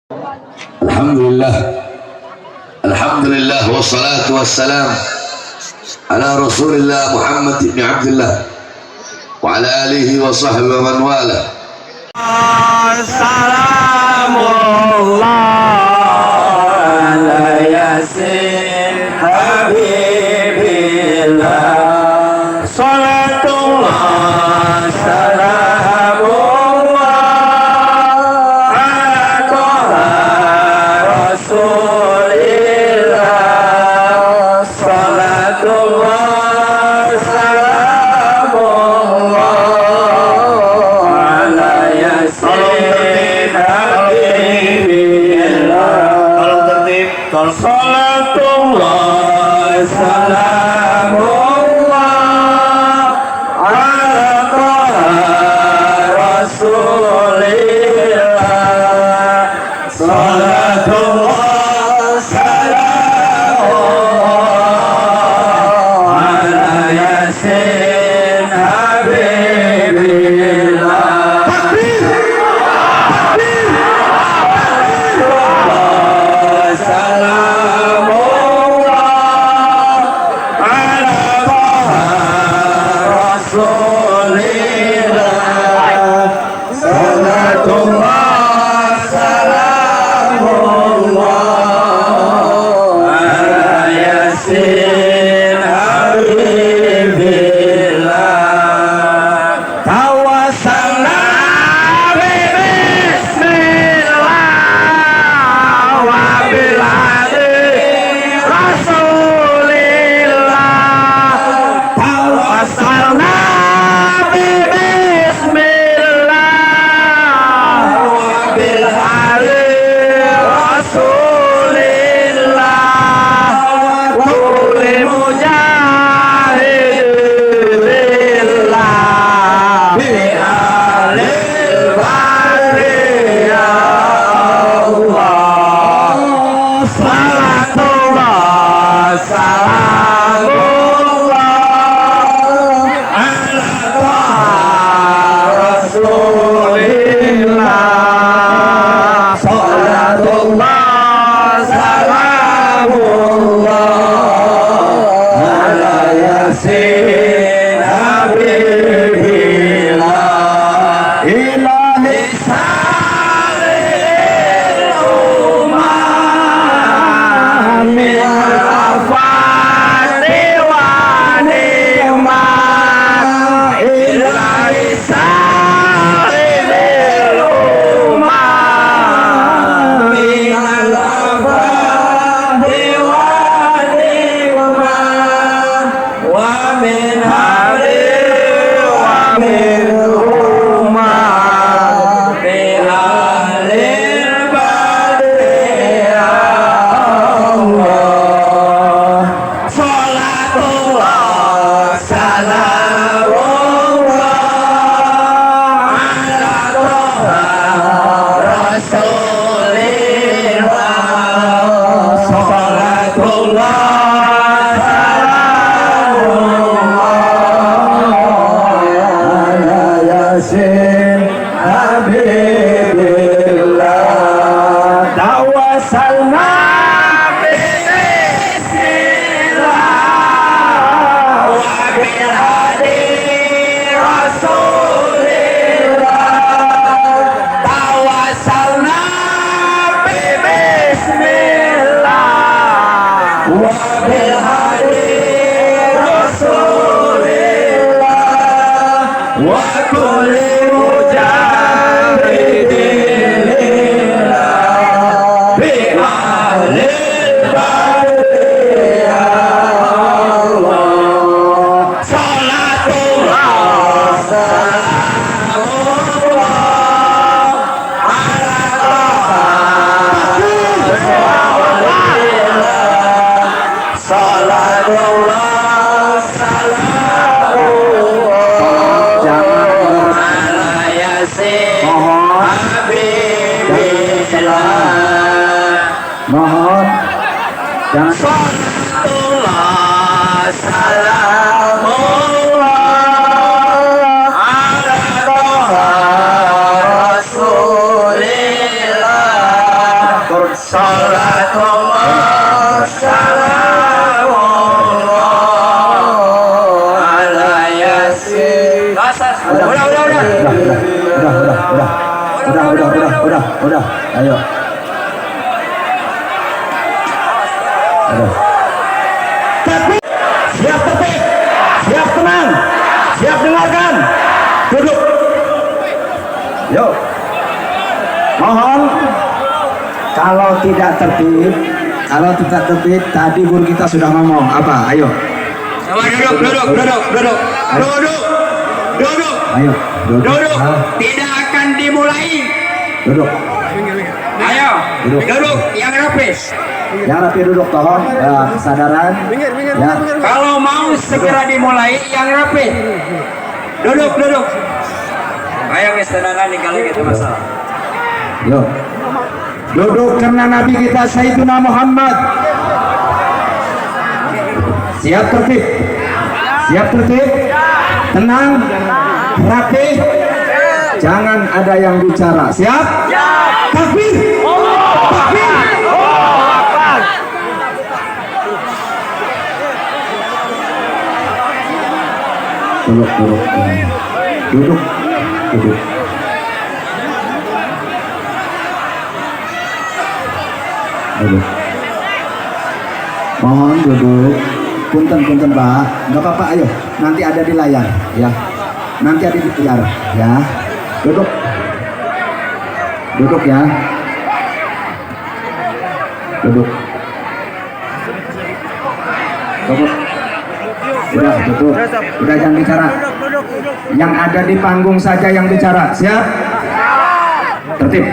Alhamdulillah, Alhamdulillah, wassalatu wassalam ala Rasulillah Muhammad ibn Abdullah wa ala alihi wa sahbihi wa man wala. Salamullah ala yasin habibillah, salatullah salamullah ala toha rasulillah, salatullah salamullah ala yasin habibillah. Kalau tertib, kalau salatullah salamullah ala toha rasulillah, salatullah salamullah ala yasin habibillah. Salamullah ala toha rasulillah, salatullah salamullah ala yasin habibillah. Tawassalna bismillah wa bil hadi rasulillah, tawassalna bismillah wa bil hadi rasulillah, wa kulli mujahid billah bi alil badri ya Allah, salatullah salamullah ala toha rasulillah, salatullah salamullah ala yasin habibillah. Ilahi salil umam min afati wa ni'mat. Ilahi salil umam min afati wa ni'mat, wa min hari wa min ummat bi ahlil badri ya Allah, salatullah salamullah ala toha rasulillah, salatullah salamullah ala yasin habibillah. Tawassalna bismillah wa bil hadi rasulillah, tawassalna bismillah wa bil hadi rasulillah, wa kulli mujahidin lillah bi ahlil badri ya Allah, salatullah salamullah ala toha rasulillah, salatullah salamullah ala yasin habibillah. Mohon jangan salatullah salamullah ala toha rasulillah, Salatullah salamullah ala yasin. Udah. Ayo. Tapi siap tertib, siap tenang, siap dengarkan. Duduk. Yuk. Mohon kalau tidak tertib, tadi guru kita sudah ngomong apa? Ayo. Duduk. Ayo. Duduk. Tidak akan dimulai. Duduk. Ayo. Duduk. Yang rapi. Yang rapi duduk tolong. Ya, kesadaran. Ya. Kalau mau segera dimulai, yang rapi. Duduk. Ayo kesadaran kalau gitu masalah. Yuk. Duduk karena Nabi kita Sayyidina Muhammad. Siap tertib. Tenang, rapi. Jangan ada yang bicara. Siap? Takbir. Duduk. Mohon duduk. Punten Pak. Enggak apa-apa, ayo. Nanti ada di layar, ya. Ya. Duduk ya. Duduk. Udah, duduk. Udah, jangan bicara. Yang ada di panggung saja yang bicara. Siap? Tertib.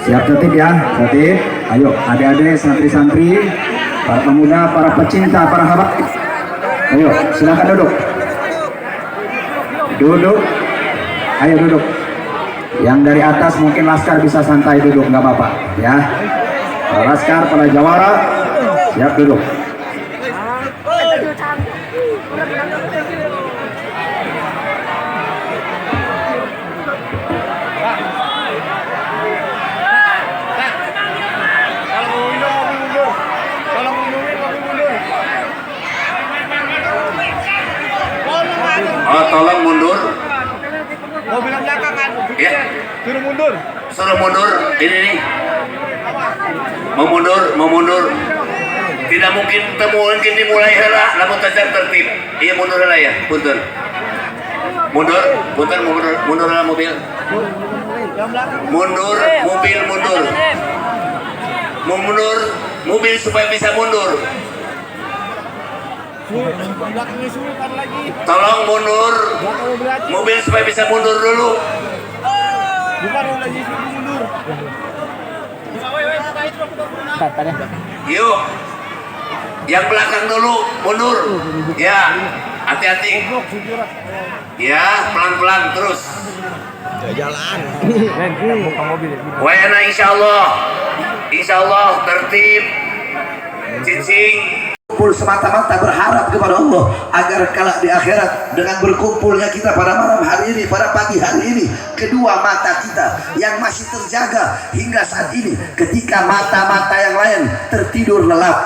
Siap tertib ya, tertib. Ayo, adik-adik, santri-santri, para pemuda, para pecinta, para habaib. Ayo, silakan duduk. Ayo duduk. Yang dari atas mungkin laskar bisa santai duduk, nggak apa-apa, ya. Para laskar, para jawara, siap duduk. Oh, tolong mundur. Mobil belakang kan? Ya. Suruh mundur. Ini nih. Mau mundur. Tidak mungkin dimulai heula lamun tajar tertib. Iya mundur heula ya, punten. Mundur heula mobil. Mundur mobil supaya bisa mundur. Tolong mundur mobil supaya bisa mundur dulu. Bukan lagi mundur. Yuk, yang belakang dulu mundur. Ya, hati-hati. Ya, pelan-pelan terus. Jalan. Wayana insya Allah tertib, cicing. Kumpul semata-mata berharap kepada Allah agar kelak di akhirat dengan berkumpulnya kita pada malam hari ini, pada pagi hari ini, kedua mata kita yang masih terjaga hingga saat ini, ketika mata-mata yang lain tertidur lelap,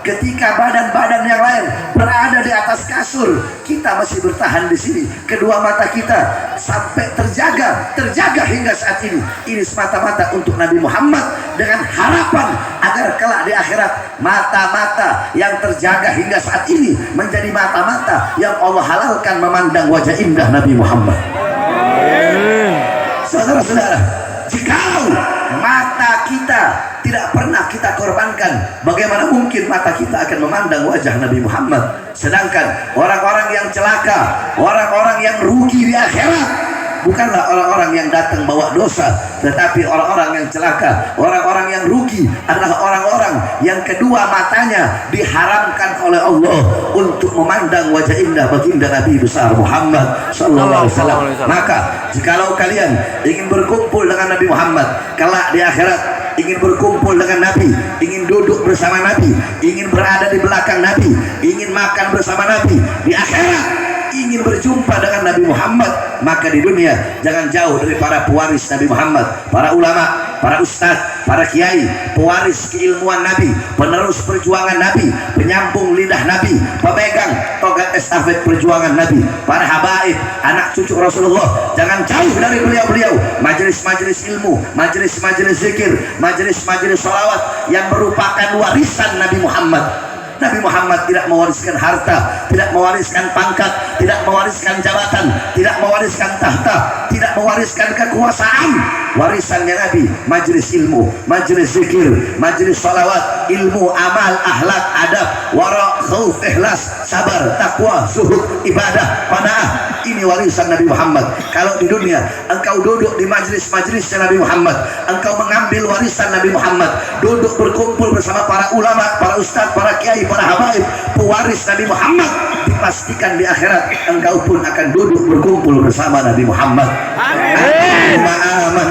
ketika badan-badan yang lain berada di atas kasur, kita masih bertahan di sini. Kedua mata kita sampai terjaga hingga saat ini. Ini semata-mata untuk Nabi Muhammad dengan harapan agar kelak di akhirat mata-mata yang terjaga hingga saat ini menjadi mata-mata yang Allah halalkan memandang wajah indah Nabi Muhammad. Saudara-saudara, jikalau mata kita tidak pernah kita korbankan, bagaimana mungkin mata kita akan memandang wajah Nabi Muhammad? Sedangkan orang-orang yang celaka, orang-orang yang rugi di akhirat, bukanlah orang-orang yang datang bawa dosa, tetapi orang-orang yang celaka, orang-orang yang rugi adalah orang-orang yang kedua matanya diharamkan oleh Allah untuk memandang wajah indah baginda Nabi besar Muhammad sallallahu alaihi wasallam. Maka jikalau kalian ingin berkumpul dengan Nabi Muhammad kelak di akhirat, ingin berkumpul dengan Nabi, ingin duduk bersama Nabi, ingin berada di belakang Nabi, ingin makan bersama Nabi di akhirat, ingin berjumpa dengan Nabi Muhammad, maka di dunia jangan jauh dari para pewaris Nabi Muhammad, para ulama, para ustadz, para kiai, pewaris keilmuan Nabi, penerus perjuangan Nabi, penyambung lidah Nabi, pemegang togat estafet perjuangan Nabi, para habaib, anak cucu Rasulullah. Jangan jauh dari beliau-beliau. Majelis-majelis ilmu, majelis-majelis zikir, majelis-majelis sholawat yang merupakan warisan Nabi Muhammad. Nabi Muhammad tidak mewariskan harta, tidak mewariskan pangkat, tidak mewariskan jabatan, tidak mewariskan tahta, tidak mewariskan kekuasaan. Warisannya Nabi majelis ilmu, majelis zikir, majelis salawat, ilmu, amal, akhlak, adab, wara, khauf, ikhlas, sabar, takwa, zuhud, ibadah, qanaah. Ini warisan Nabi Muhammad. Kalau di dunia engkau duduk di majelis-majelisnya Nabi Muhammad, engkau mengambil warisan Nabi Muhammad, duduk berkumpul bersama para ulama, para ustadz, para kiai, para habaib, pewaris Nabi Muhammad, dipastikan di akhirat engkau pun akan duduk berkumpul bersama Nabi Muhammad. Aman.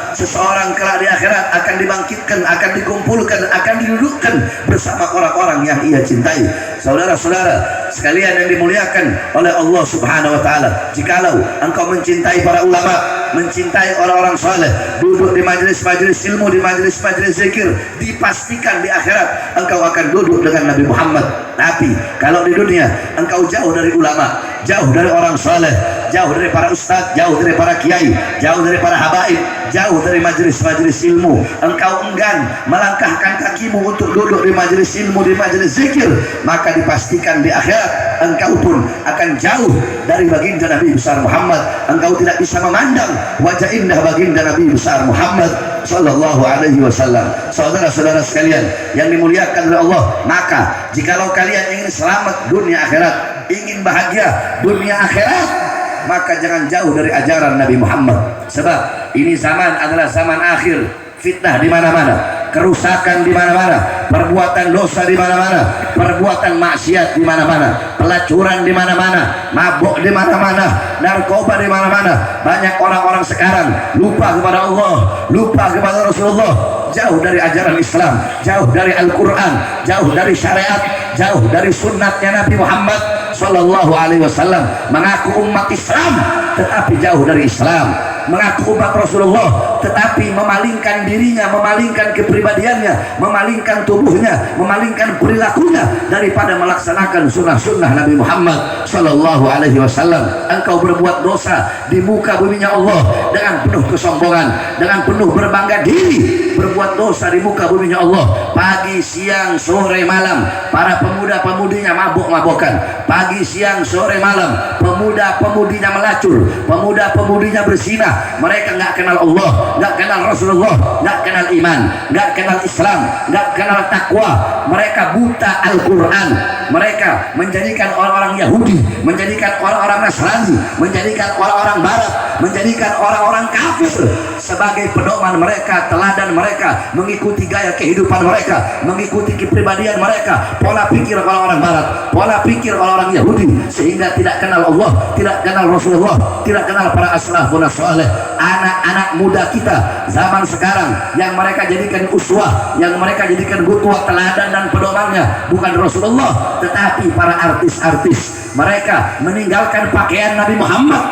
Seseorang kelak di akhirat akan dibangkitkan, akan dikumpulkan, akan didudukkan bersama orang-orang yang ia cintai. Saudara-saudara sekalian yang dimuliakan oleh Allah Subhanahu wa taala, jikalau engkau mencintai para ulama, mencintai orang-orang saleh, duduk di majelis-majelis ilmu, di majelis-majelis zikir, dipastikan di akhirat engkau akan duduk dengan Nabi Muhammad. Tapi kalau di dunia engkau jauh dari ulama, jauh dari orang saleh, jauh dari para ustadz, jauh dari para kiai, jauh dari para habaib, jauh dari majelis-majelis ilmu, engkau enggan melangkahkan kakimu untuk duduk di majelis ilmu, di majelis zikir, maka dipastikan di akhirat engkau pun akan jauh dari baginda Nabi besar Muhammad. Engkau tidak bisa memandang wajah indah baginda Nabi besar Muhammad sallallahu alaihi wasallam. Saudara-saudara sekalian yang dimuliakan oleh Allah, maka jikalau kalian ingin selamat dunia akhirat, ingin bahagia dunia akhirat, maka jangan jauh dari ajaran Nabi Muhammad. Sebab ini zaman adalah zaman akhir, fitnah di mana-mana, kerusakan di mana-mana, perbuatan dosa di mana-mana, perbuatan maksiat di mana-mana, pelacuran di mana-mana, mabuk di mana-mana, narkoba di mana-mana. Banyak orang-orang sekarang lupa kepada Allah, lupa kepada Rasulullah, jauh dari ajaran Islam, jauh dari Al-Quran, jauh dari syariat, jauh dari sunnatnya Nabi Muhammad sallallahu alaihi wasallam. Mengaku umat Islam tetapi jauh dari Islam, mengaku umat Rasulullah tetapi memalingkan dirinya, memalingkan kepribadiannya, memalingkan tubuhnya, memalingkan perilakunya daripada melaksanakan sunnah-sunnah Nabi Muhammad sallallahu alaihi wasallam. Engkau berbuat dosa di muka buminya Allah dengan penuh kesombongan, dengan penuh berbangga diri, berbuat dosa di muka buminya Allah, pagi, siang, sore, malam. Para pemuda-pemudinya mabuk-mabukan, pagi, siang, sore, malam. Pemuda-pemudinya melacur, pemuda-pemudinya berzina. Mereka nggak kenal Allah, nggak kenal Rasulullah, nggak kenal iman, nggak kenal Islam, nggak kenal takwa. Mereka buta Al-Quran. Mereka menjadikan orang-orang Yahudi, menjadikan orang-orang Nasrani, menjadikan orang-orang Barat, menjadikan orang-orang kafir sebagai pedoman mereka, teladan mereka, mengikuti gaya kehidupan mereka, mengikuti kepribadian mereka, pola pikir orang-orang Barat, pola pikir orang-orang Yahudi, sehingga tidak kenal Allah, tidak kenal Rasulullah, tidak kenal para as-salafun saleh. Anak-anak muda kita zaman sekarang yang mereka jadikan uswah, yang mereka jadikan qudwah, teladan dan pedomannya bukan Rasulullah tetapi para artis-artis. Mereka meninggalkan pakaian Nabi Muhammad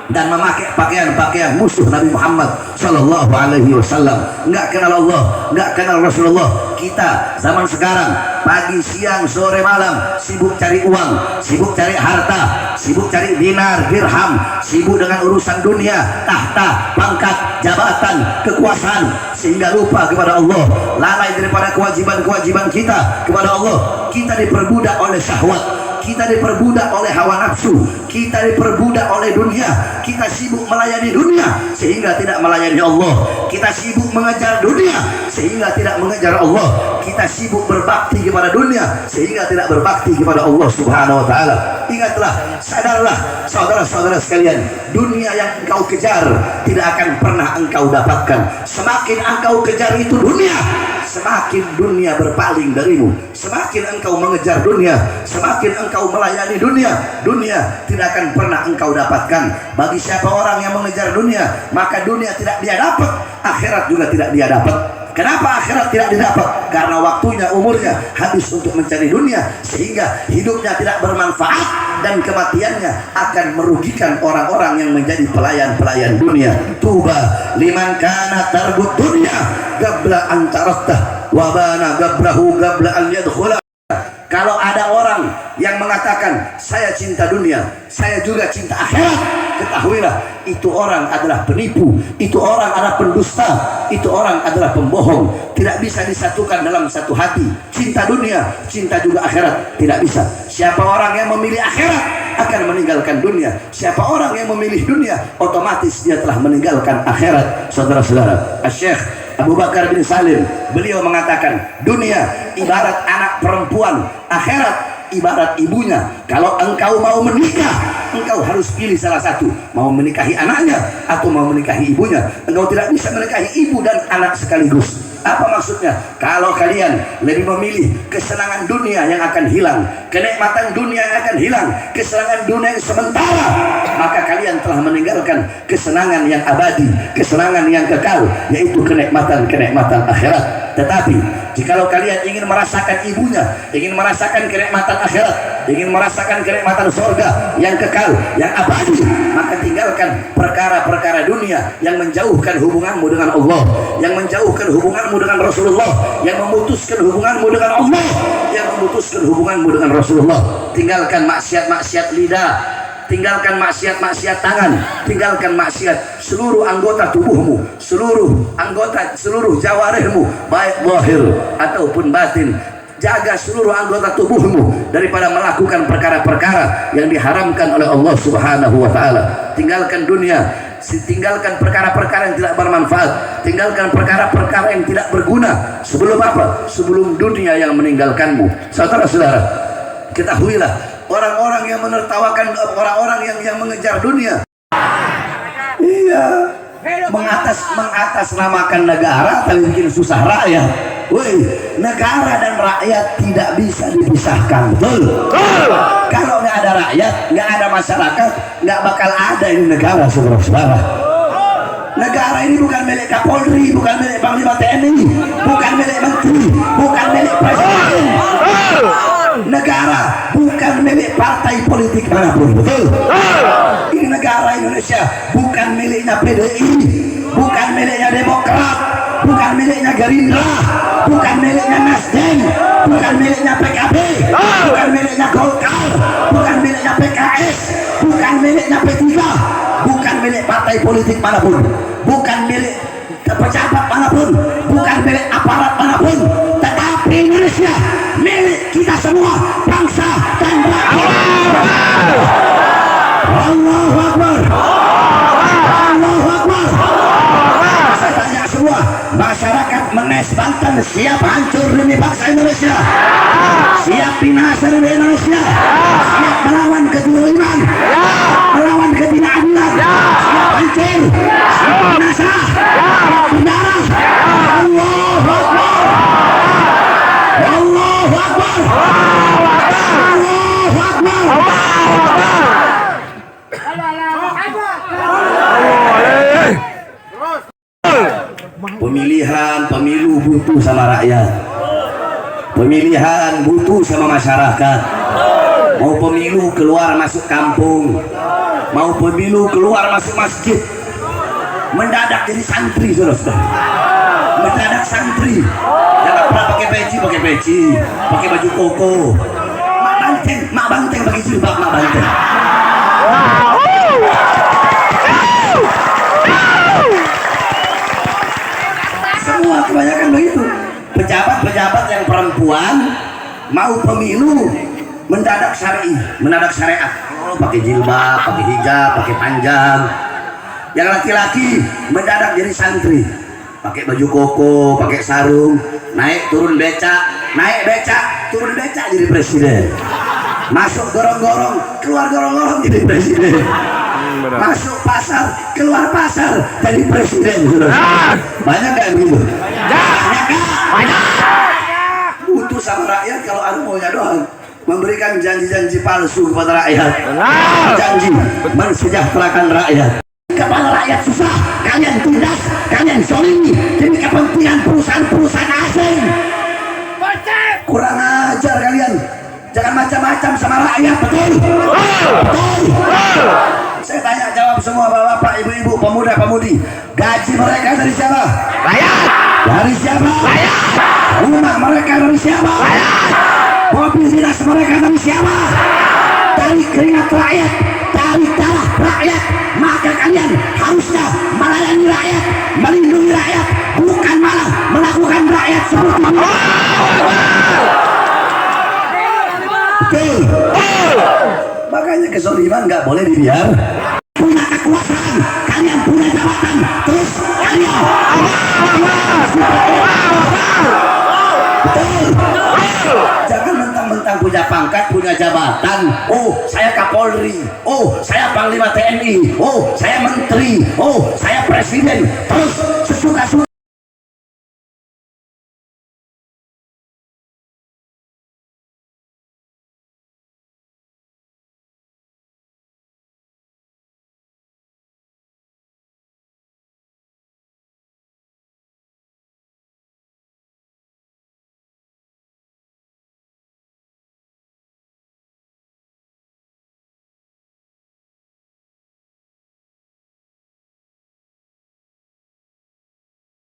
dan memakai pakaian-pakaian musuh Nabi Muhammad sallallahu alaihi wasallam. Enggak kenal Allah, enggak kenal Rasulullah. Kita zaman sekarang pagi, siang, sore, malam sibuk cari uang, sibuk cari harta, sibuk cari dinar, dirham, sibuk dengan urusan dunia, tahta, pangkat, jabatan, kekuasaan, sehingga lupa kepada Allah, lalai daripada kewajiban-kewajiban kita kepada Allah. Kita diperbudak oleh syahwat, kita diperbudak oleh hawa nafsu, kita diperbudak oleh dunia. Kita sibuk melayani dunia sehingga tidak melayani Allah. Kita sibuk mengejar dunia sehingga tidak mengejar Allah. Kita sibuk berbakti kepada dunia sehingga tidak berbakti kepada Allah Subhanahu wa taala. Ingatlah, sadarlah saudara-saudara sekalian, dunia yang engkau kejar tidak akan pernah engkau dapatkan. Semakin engkau kejar itu dunia, semakin dunia berpaling darimu. Semakin engkau mengejar dunia, semakin engkau melayani dunia, dunia tidak akan pernah engkau dapatkan. Bagi siapa orang yang mengejar dunia, maka dunia tidak dia dapat, akhirat juga tidak dia dapat. Kenapa akhirat tidak didapat? Karena waktunya, umurnya habis untuk mencari dunia, sehingga hidupnya tidak bermanfaat dan kematiannya akan merugikan orang-orang yang menjadi pelayan-pelayan dunia. Tuba liman kana tarbut dunya qabla an taraktah wa bana qabrahu qabla an yadkhula. Kalau ada orang yang mengatakan saya cinta dunia, saya juga cinta akhirat, ketahuilah itu orang adalah penipu, itu orang adalah pendusta, itu orang adalah pembohong. Tidak bisa disatukan dalam satu hati. Cinta dunia, cinta juga akhirat, tidak bisa. Siapa orang yang memilih akhirat akan meninggalkan dunia. Siapa orang yang memilih dunia, otomatis dia telah meninggalkan akhirat. Saudara-saudara, Syekh Abu Bakar bin Salim, beliau mengatakan dunia ibarat anak perempuan, akhirat ibarat ibunya. Kalau engkau mau menikah, engkau harus pilih salah satu, mau menikahi anaknya atau mau menikahi ibunya. Engkau tidak bisa menikahi ibu dan anak sekaligus. Apa maksudnya? Kalau kalian lebih memilih kesenangan dunia yang akan hilang, kenikmatan dunia yang akan hilang, kesenangan dunia yang sementara, maka kalian telah meninggalkan kesenangan yang abadi, kesenangan yang kekal, yaitu kenikmatan akhirat. Tetapi jikalau kalian ingin merasakan ibunya, ingin merasakan kenikmatan akhirat, ingin merasakan kenikmatan surga yang kekal, yang abadi, maka tinggalkan perkara-perkara dunia yang menjauhkan hubunganmu dengan Allah, yang menjauhkan hubunganmu dengan Rasulullah, yang memutuskan hubunganmu dengan Allah, yang memutuskan hubunganmu dengan Rasulullah. Tinggalkan maksiat-maksiat lidah, tinggalkan maksiat-maksiat tangan, tinggalkan maksiat seluruh anggota tubuhmu, seluruh jawarihmu, baik zahir ataupun batin. Jaga seluruh anggota tubuhmu daripada melakukan perkara-perkara yang diharamkan oleh Allah Subhanahu wa taala. Tinggalkan dunia, tinggalkan perkara-perkara yang tidak bermanfaat, tinggalkan perkara-perkara yang tidak berguna. Sebelum apa? Sebelum dunia yang meninggalkanmu. Saudara-saudara, ketahuilah orang-orang yang menertawakan orang-orang yang mengejar dunia, iya, mengatasnamakan negara tapi bikin susah rakyat. Woi, negara dan rakyat tidak bisa dipisahkan, betul? Kalau nggak ada rakyat, nggak ada masyarakat, nggak bakal ada ini negara, saudara-saudara. Negara ini bukan milik Kapolri, bukan milik Panglima TNI, bukan milik Menteri, bukan milik Presiden. Negara bukan milik partai politik manapun, betul? Ini negara Indonesia bukan miliknya PDI, bukan miliknya Demokrat, bukan miliknya Gerindra, bukan miliknya Nasdem, bukan miliknya PKB, bukan miliknya Golkar, bukan miliknya PKS, bukan miliknya P3, bukan milik partai politik manapun, bukan milik pejabat manapun, bukan milik aparat manapun, tetapi Indonesia milik kita semua, bangsa dan rakyat. Allahu Akbar. Allahu Akbar. Saya tanya semua, masyarakat Menes Banten siap hancur demi bangsa Indonesia? Siap binasa demi Indonesia? Siap melawan kezaliman, melawan ketidakadilan? Siap hancur, siap binasa, siap berdarah? Allahu Akbar. Allahu Akbar. Allahu Akbar. Pemilu butuh sama rakyat, pemilihan butuh sama masyarakat. Mau pemilu keluar masuk kampung, mau pemilu keluar masuk masjid, mendadak jadi santri, saudara-saudara. Mendadak santri, jangan pernah pakai peci, pakai baju koko. Mak banteng pakai jilbab, mak banteng. Semua kebanyakan begitu. Pejabat-pejabat yang perempuan mau pemilu mendadak syar'i, mendadak syariat. Pakai jilbab, pakai hijab, pakai panjang. Yang laki-laki mendadak jadi santri, pakai baju koko, pakai sarung, naik turun becak, naik becak turun becak jadi presiden. Masuk gorong-gorong, keluar gorong-gorong jadi presiden. Masuk pasar, keluar pasar jadi presiden. Banyak gak begitu? Banyak. Butuh sama rakyat kalau ada maunya doang, memberikan janji-janji palsu kepada rakyat, janji mensejahterakan rakyat. kepala rakyat susah, kalian tindas, kalian zolimi demi kepentingan perusahaan-perusahaan asing. Kurang ajar kalian, jangan macam-macam sama rakyat, betul? Betul. Saya tanya jawab semua bapak, ibu-ibu, pemuda-pemudi, gaji mereka dari siapa? Rakyat. Dari siapa? Rakyat. Rumah mereka dari siapa? Rakyat. Mobil dinas mereka dari siapa? Dari keringat rakyat, dari darah rakyat. Maka kalian harusnya melayani rakyat, melindungi rakyat, bukan malah melakukan rakyat seperti ini. Betul. Makanya kezaliman nggak boleh dibiar. Punya kekuasaan, kalian punya jabatan, terus kalian betul. Jangan mentang-mentang punya pangkat, punya jabatan. Oh, saya Kapolri. Oh, saya Panglima TNI. Oh, saya Menteri. Oh, saya Presiden. Terus sesuka-suka